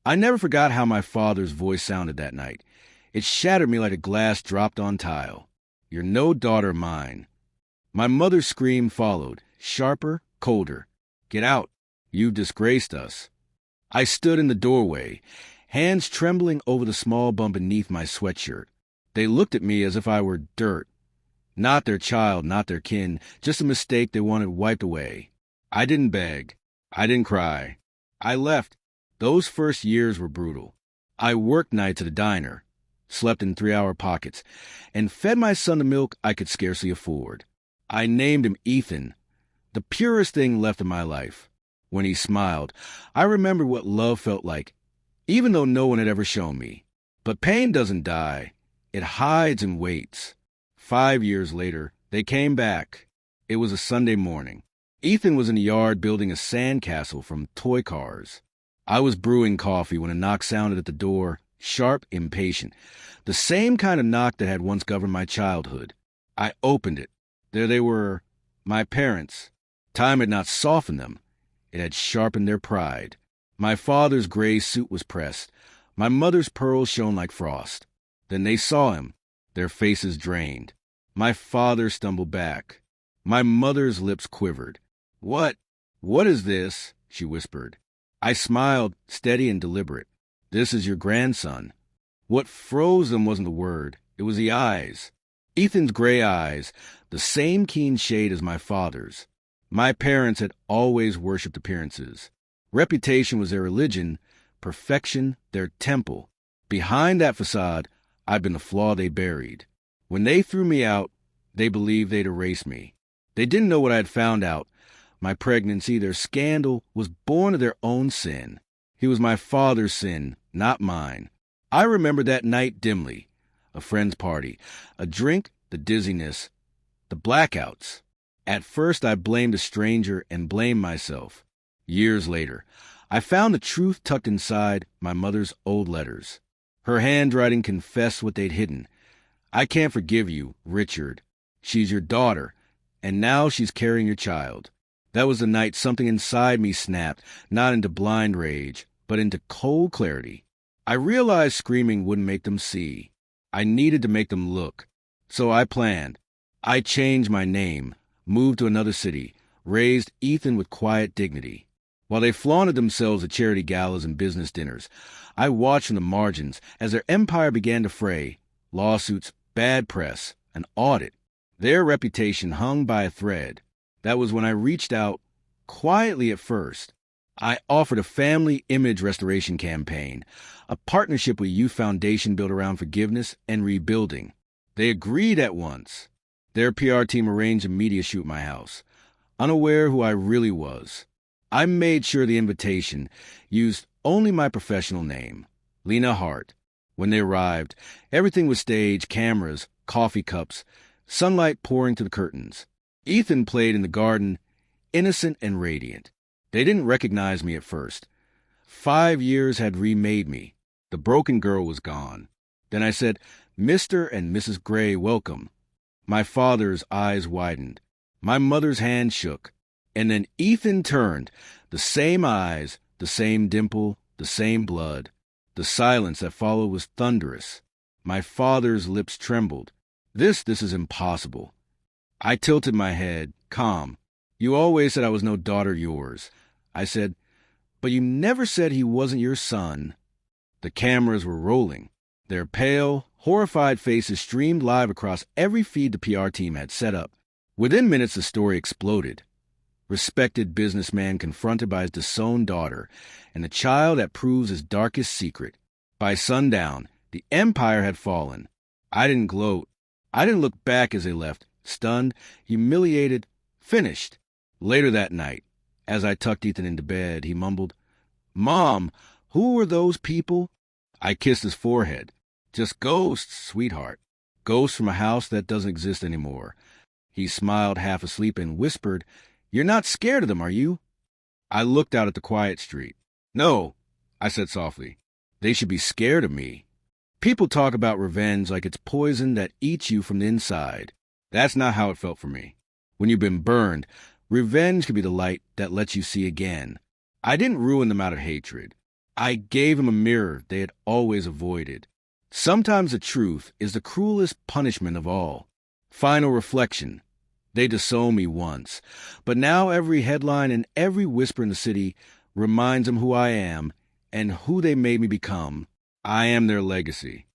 I never forgot how my father's voice sounded that night. It shattered me like a glass dropped on tile. "You're no daughter of mine." My mother's scream followed, sharper, colder. "Get out. You've disgraced us." I stood in the doorway, hands trembling over the small bump beneath my sweatshirt. They looked at me as if I were dirt. Not their child, not their kin, just a mistake they wanted wiped away. I didn't beg. I didn't cry. I left. Those first years were brutal. I worked nights at a diner, slept in 3-hour pockets, and fed my son the milk I could scarcely afford. I named him Ethan, the purest thing left in my life. When he smiled, I remembered what love felt like, even though no one had ever shown me. But pain doesn't die. It hides and waits. 5 years later, they came back. It was a Sunday morning. Ethan was in the yard building a sandcastle from toy cars. I was brewing coffee when a knock sounded at the door, sharp, impatient, the same kind of knock that had once governed my childhood. I opened it. There they were, my parents. Time had not softened them. It had sharpened their pride. My father's gray suit was pressed. My mother's pearls shone like frost. Then they saw him, their faces drained. My father stumbled back. My mother's lips quivered. What is this?" she whispered. I smiled, steady and deliberate. "This is your grandson." What froze them wasn't the word. It was the eyes. Ethan's gray eyes, the same keen shade as my father's. My parents had always worshipped appearances. Reputation was their religion, perfection their temple. Behind that facade, I'd been the flaw they buried. When they threw me out, they believed they'd erase me. They didn't know what I had found out. My pregnancy, their scandal, was born of their own sin. He was my father's sin, not mine. I remember that night dimly. A friend's party, a drink, the dizziness, the blackouts. At first I blamed a stranger and blamed myself. Years later, I found the truth tucked inside my mother's old letters. Her handwriting confessed what they'd hidden. "I can't forgive you, Richard. She's your daughter, and now she's carrying your child." That was the night something inside me snapped, not into blind rage, but into cold clarity. I realized screaming wouldn't make them see. I needed to make them look. So I planned. I changed my name, moved to another city, raised Ethan with quiet dignity. While they flaunted themselves at charity galas and business dinners, I watched from the margins as their empire began to fray. Lawsuits, bad press, an audit. Their reputation hung by a thread. That was when I reached out, quietly at first. I offered a family image restoration campaign, a partnership with Youth Foundation built around forgiveness and rebuilding. They agreed at once. Their PR team arranged a media shoot at my house, unaware who I really was. I made sure the invitation used only my professional name, Lena Hart. When they arrived, everything was staged, cameras, coffee cups, sunlight pouring through the curtains. Ethan played in the garden, innocent and radiant. They didn't recognize me at first. 5 years had remade me. The broken girl was gone. Then I said, "Mr. and Mrs. Gray, welcome." My father's eyes widened. My mother's hand shook. And then Ethan turned. The same eyes, the same dimple, the same blood. The silence that followed was thunderous. My father's lips trembled. This is impossible. I tilted my head, calm. "You always said I was no daughter of yours." I said, "But you never said he wasn't your son." The cameras were rolling. Their pale, horrified faces streamed live across every feed the PR team had set up. Within minutes, the story exploded. Respected businessman confronted by his disowned daughter, and the child that proves his darkest secret. By sundown, the empire had fallen. I didn't gloat. I didn't look back as they left, stunned, humiliated, finished. Later that night, as I tucked Ethan into bed, he mumbled, "Mom, who were those people?" I kissed his forehead. "Just ghosts, sweetheart. Ghosts from a house that doesn't exist anymore." He smiled half asleep and whispered, "You're not scared of them, are you?" I looked out at the quiet street. "No," I said softly. "They should be scared of me." People talk about revenge like it's poison that eats you from the inside. That's not how it felt for me. When you've been burned, revenge can be the light that lets you see again. I didn't ruin them out of hatred. I gave him a mirror they had always avoided. Sometimes the truth is the cruelest punishment of all. Final reflection. They disowned me once, but now every headline and every whisper in the city reminds them who I am and who they made me become. I am their legacy.